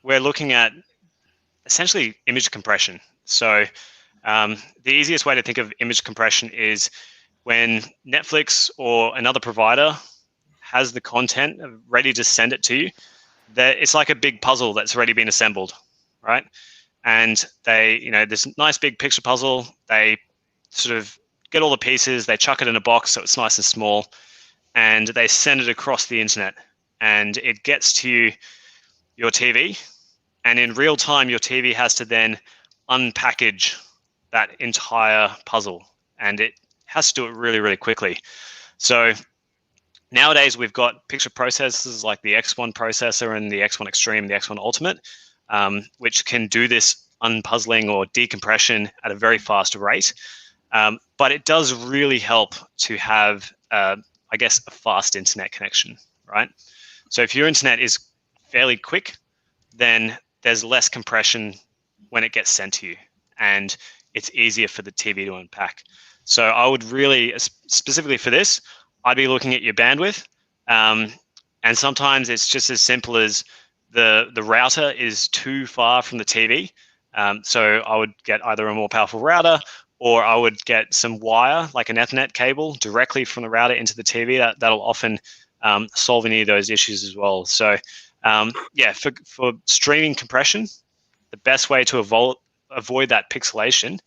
we're looking at essentially image compression. So the easiest way to think of image compression is when Netflix or another provider has the content ready to send it to you, that it's like a big puzzle that's already been assembled, right? And they, this nice big picture puzzle, they sort of get all the pieces, they chuck it in a box so it's nice and small, and they send it across the internet, and it gets to your TV. And in real time, your TV has to then unpackage that entire puzzle, and it has to do it really, really quickly. So nowadays, we've got picture processors like the X1 processor and the X1 Extreme, the X1 Ultimate, which can do this unpuzzling or decompression at a very fast rate. But it does really help to have, a fast internet connection, right? So if your internet is fairly quick, then there's less compression when it gets sent to you, and it's easier for the TV to unpack. So I would really, specifically for this, I'd be looking at your bandwidth, and sometimes it's just as simple as the router is too far from the TV. So I would get either a more powerful router, or I would get some wire, like an Ethernet cable, directly from the router into the TV. That'll often solve any of those issues as well. So for streaming compression, the best way to avoid that pixelation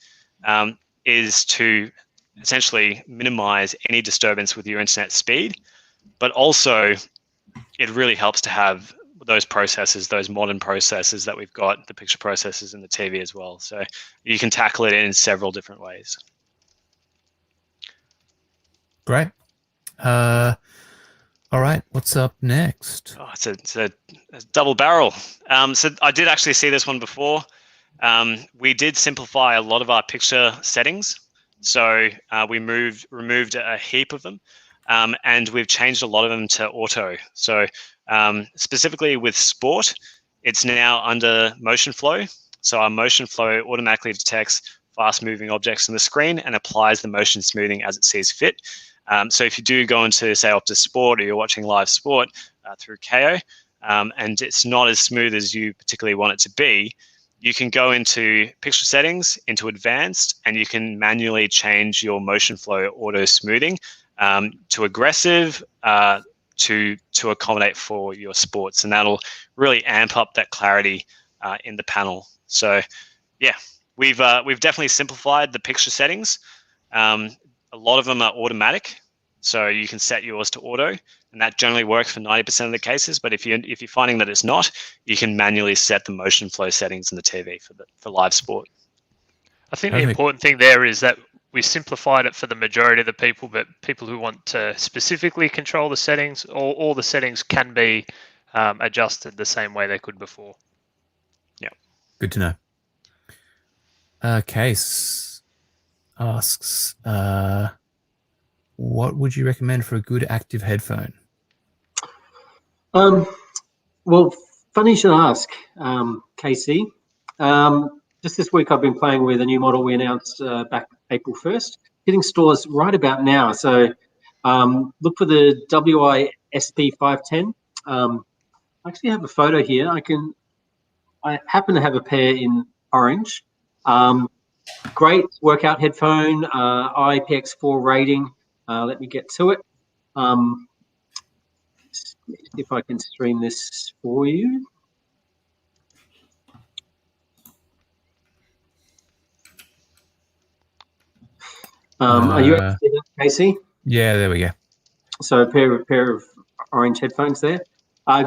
is to essentially minimize any disturbance with your internet speed, but also it really helps to have those processors, those modern processors that we've got, the picture processors in the TV as well. So you can tackle it in several different ways. Great. All right, what's up next? Oh, it's a double barrel. So I did actually see this one before. We did simplify a lot of our picture settings. So we removed a heap of them. and we've changed a lot of them to auto. So specifically with sport, it's now under motion flow. So our motion flow automatically detects fast-moving objects on the screen and applies the motion smoothing as it sees fit. So if you do go into, say, Optus Sport, or you're watching live sport through KO, and it's not as smooth as you particularly want it to be, you can go into picture settings, into advanced, and you can manually change your motion flow auto smoothing to aggressive to accommodate for your sports, and that'll really amp up that clarity in the panel. So yeah, we've definitely simplified the picture settings. A lot of them are automatic, so you can set yours to auto, and that generally works for 90% of the cases. But if you're finding that it's not, you can manually set the motion flow settings in the TV for live sport. I think the important thing there is that we simplified it for the majority of the people, but people who want to specifically control the settings, all the settings can be adjusted the same way they could before. Yeah. Good to know. Case asks, what would you recommend for a good active headphone? Well, funny you should ask, Casey. Just this week, I've been playing with a new model we announced back April 1st, hitting stores right about now. So look for the WI-SP510. I actually have a photo here. I happen to have a pair in orange. Great workout headphone, IPX4 rating. Let me get to it. See if I can stream this for you. Are you able to see that, Casey? Yeah, there we go. So a pair of orange headphones there.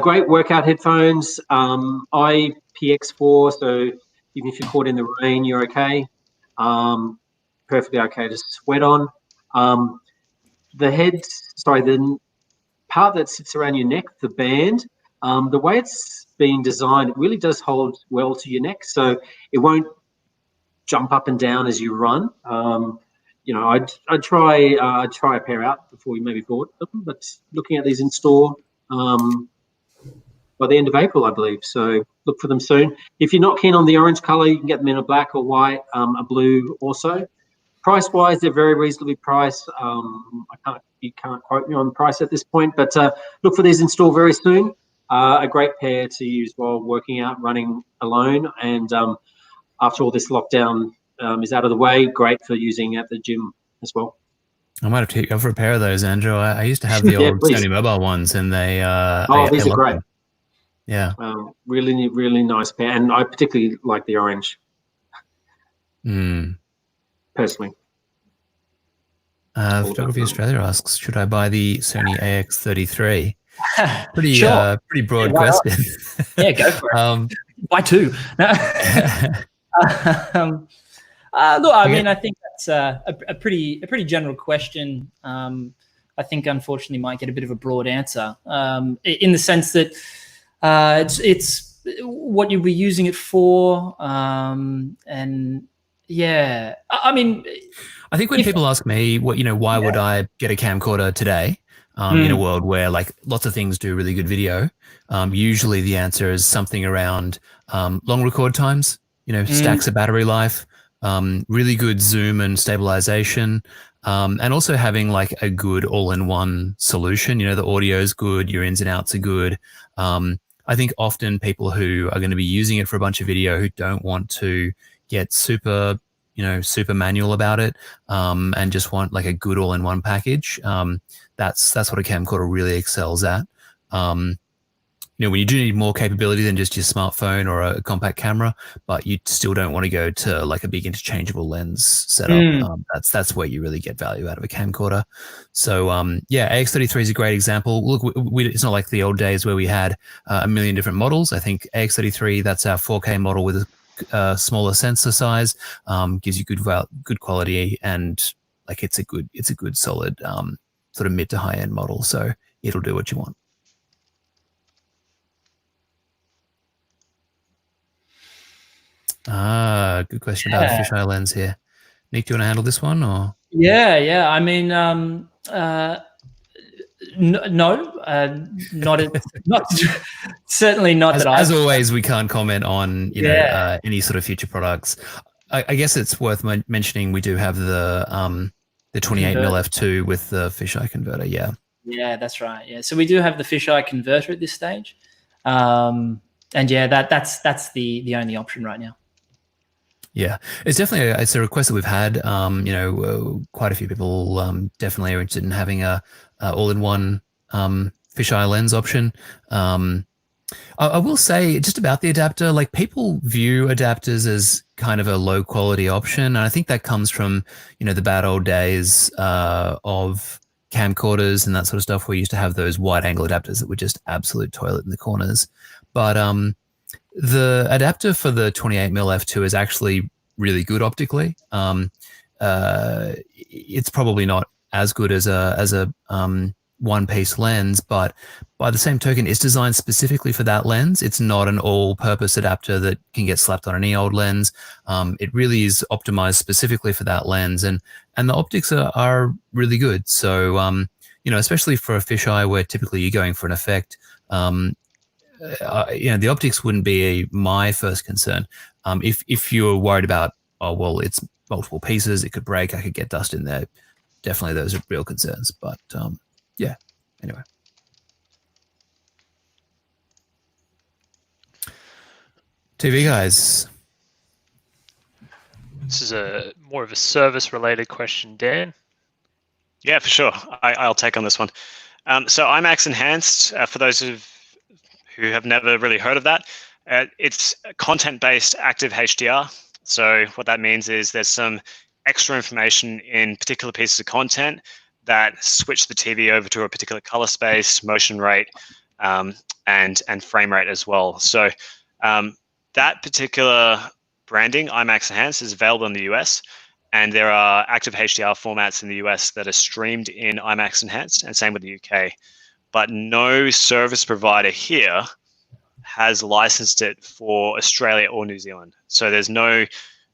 Great workout headphones, IPX4, so even if you're caught in the rain, you're okay. Perfectly okay to sweat on. The part that sits around your neck, the band, the way it's been designed, it really does hold well to your neck, so it won't jump up and down as you run. I'd try a pair out before we maybe bought them, but looking at these in store by the end of April, I believe. So look for them soon. If you're not keen on the orange color, you can get them in a black or white, a blue also. Price-wise, they're very reasonably priced. You can't quote me on the price at this point, but look for these in store very soon. A great pair to use while working out, running alone, and after all this lockdown is out of the way, great for using at the gym as well. I might have to go for a pair of those, Andrew. I used to have the old Sony Mobile ones, and they these are great. Them. Yeah, really, really nice pair, and I particularly like the orange. Personally. Photography Australia asks, should I buy the Sony AX33? Pretty broad question. Yeah, go for it. Why two? No. Look, I mean, I think that's a pretty general question. I think, unfortunately, might get a bit of a broad answer in the sense that it's what you'll be using it for, and yeah, I mean, I think when people ask me, why would I get a camcorder today in a world where like lots of things do really good video? Usually the answer is something around long record times, stacks of battery life, really good zoom and stabilization, and also having like a good all-in-one solution. The audio is good, your ins and outs are good. I think often people who are going to be using it for a bunch of video who don't want to get super manual about it, and just want like a good all-in-one package. That's what a camcorder really excels at. When you do need more capability than just your smartphone or a compact camera, but you still don't want to go to like a big interchangeable lens setup. That's where you really get value out of a camcorder. So AX33 is a great example. Look, it's not like the old days where we had a million different models. I think AX33, that's our 4K model with a smaller sensor size, gives you good quality, and like it's a good solid sort of mid to high end model. So it'll do what you want. Good question about a fisheye lens here. Nick, do you want to handle this one, or? Yeah. I mean, No, not certainly not that As always, we can't comment on any sort of future products. I guess it's worth mentioning we do have the 28mm f2 with the fisheye converter. Yeah. Yeah, that's right. Yeah, so we do have the fisheye converter at this stage, and yeah, that's the only option right now. Yeah, it's definitely it's a request that we've had. Quite a few people definitely are interested in having a all-in-one fisheye lens option. I will say just about the adapter, like people view adapters as kind of a low quality option. And I think that comes from, the bad old days of camcorders and that sort of stuff. We used to have those wide angle adapters that were just absolute toilet in the corners. But the adapter for the 28mm f2 is actually really good optically. It's probably not as good as a one-piece lens, but by the same token, it's designed specifically for that lens. It's not an all-purpose adapter that can get slapped on any old lens. It really is optimized specifically for that lens, and the optics are really good. So, especially for a fisheye where typically you're going for an effect, the optics wouldn't be my first concern. If you're worried about, it's multiple pieces, it could break, I could get dust in there. Definitely, those are real concerns. But yeah. Anyway. TV guys. This is more of a service-related question, Dan. Yeah, for sure. I'll take on this one. So Imax Enhanced, for those who have never really heard of that, it's content-based active HDR. So what that means is there's some extra information in particular pieces of content that switch the TV over to a particular color space, motion rate, and frame rate as well. So that particular branding, Imax Enhanced, is available in the US, and there are active HDR formats in the US that are streamed in Imax Enhanced, and same with the UK. But no service provider here has licensed it for Australia or New Zealand. So there's no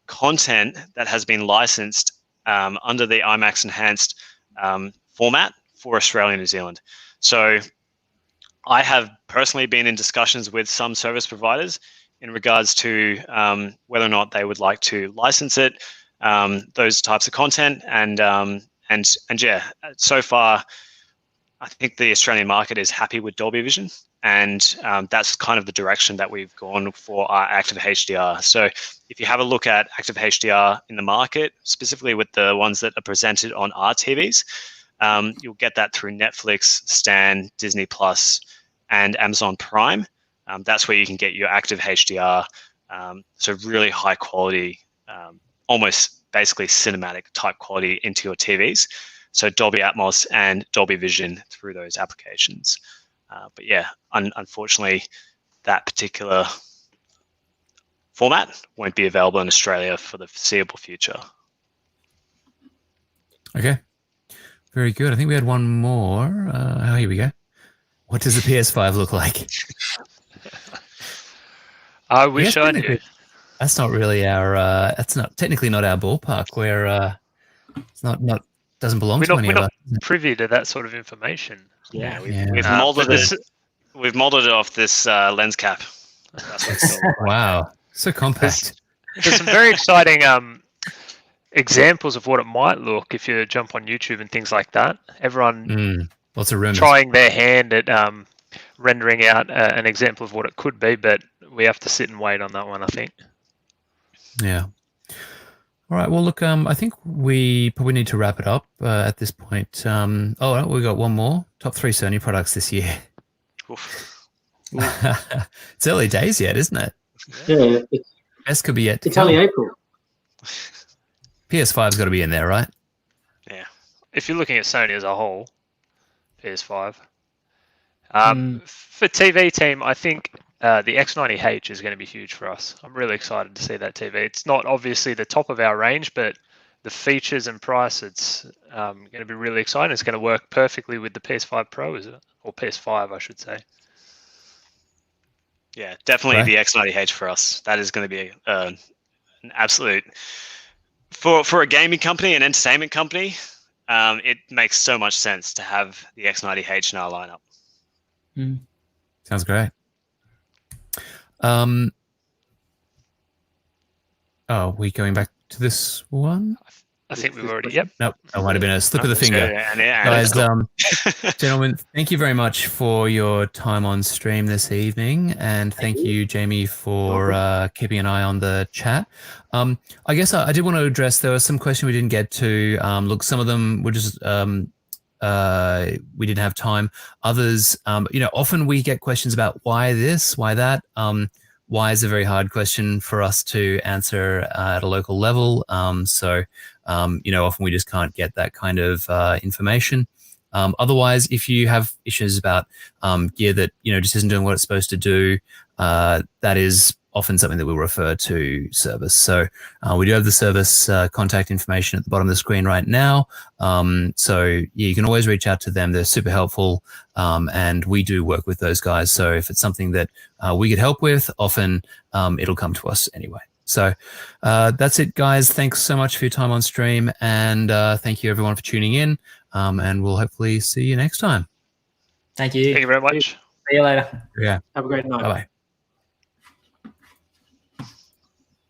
content that has been licensed under the Imax Enhanced format for Australia and New Zealand. So I have personally been in discussions with some service providers in regards to whether or not they would like to license it, those types of content, and yeah, so far I think the Australian market is happy with Dolby Vision, and that's kind of the direction that we've gone for our active HDR. So if you have a look at active HDR in the market, specifically with the ones that are presented on our TVs, you'll get that through Netflix, Stan, Disney Plus, and Amazon Prime. That's where you can get your active HDR, so really high quality, almost basically cinematic type quality into your TVs. So Dolby Atmos and Dolby Vision through those applications. But yeah, unfortunately, that particular format won't be available in Australia for the foreseeable future. Okay, very good. I think we had one more. Here we go. What does the PS5 look like? I wish I knew. That's not really our. That's not technically not our ballpark. Where it's not doesn't belong to any of us. We're not privy to that sort of information. Yeah, we've molded this. We've molded it off this lens cap. Wow, so compact. There's some very exciting examples of what it might look if you jump on YouTube and things like that. Everyone lots of rumors trying their hand at rendering out an example of what it could be, but we have to sit and wait on that one, I think. Yeah. All right. Well, look, I think we probably need to wrap it up at this point. We got one more. Top 3 Sony products this year. It's early days yet, isn't it? Yeah. Best could be yet. It's only April. PS5's got to be in there, right? Yeah. If you're looking at Sony as a whole, PS5. For TV team, I think the X90H is going to be huge for us. I'm really excited to see that TV. It's not obviously the top of our range, but the features and price, it's going to be really exciting. It's going to work perfectly with the PS5 Pro, is it? Or PS5, I should say. Yeah, definitely the X90H for us. That is going to be an absolute... For a gaming company, an entertainment company, it makes so much sense to have the X90H in our lineup. Sounds great. Are we going back to this one? I think we've already, yep. Nope, that might have been a slip of the finger. Guys, gentlemen, thank you very much for your time on stream this evening. And thank you, Jamie, for keeping an eye on the chat. I guess I did want to address, there was some question we didn't get to. Look, some of them were just, we didn't have time. Others, often we get questions about why this, why that. Why is a very hard question for us to answer at a local level. Often we just can't get that kind of information. Otherwise, if you have issues about gear that, just isn't doing what it's supposed to do, that is often something that we'll refer to service. So we do have the service contact information at the bottom of the screen right now. You can always reach out to them. They're super helpful. And we do work with those guys. So if it's something that we could help with, often it'll come to us anyway. So that's it, guys. Thanks so much for your time on stream. And thank you, everyone, for tuning in. And we'll hopefully see you next time. Thank you. Thank you very much. See you later. Yeah. Have a great night. Bye-bye.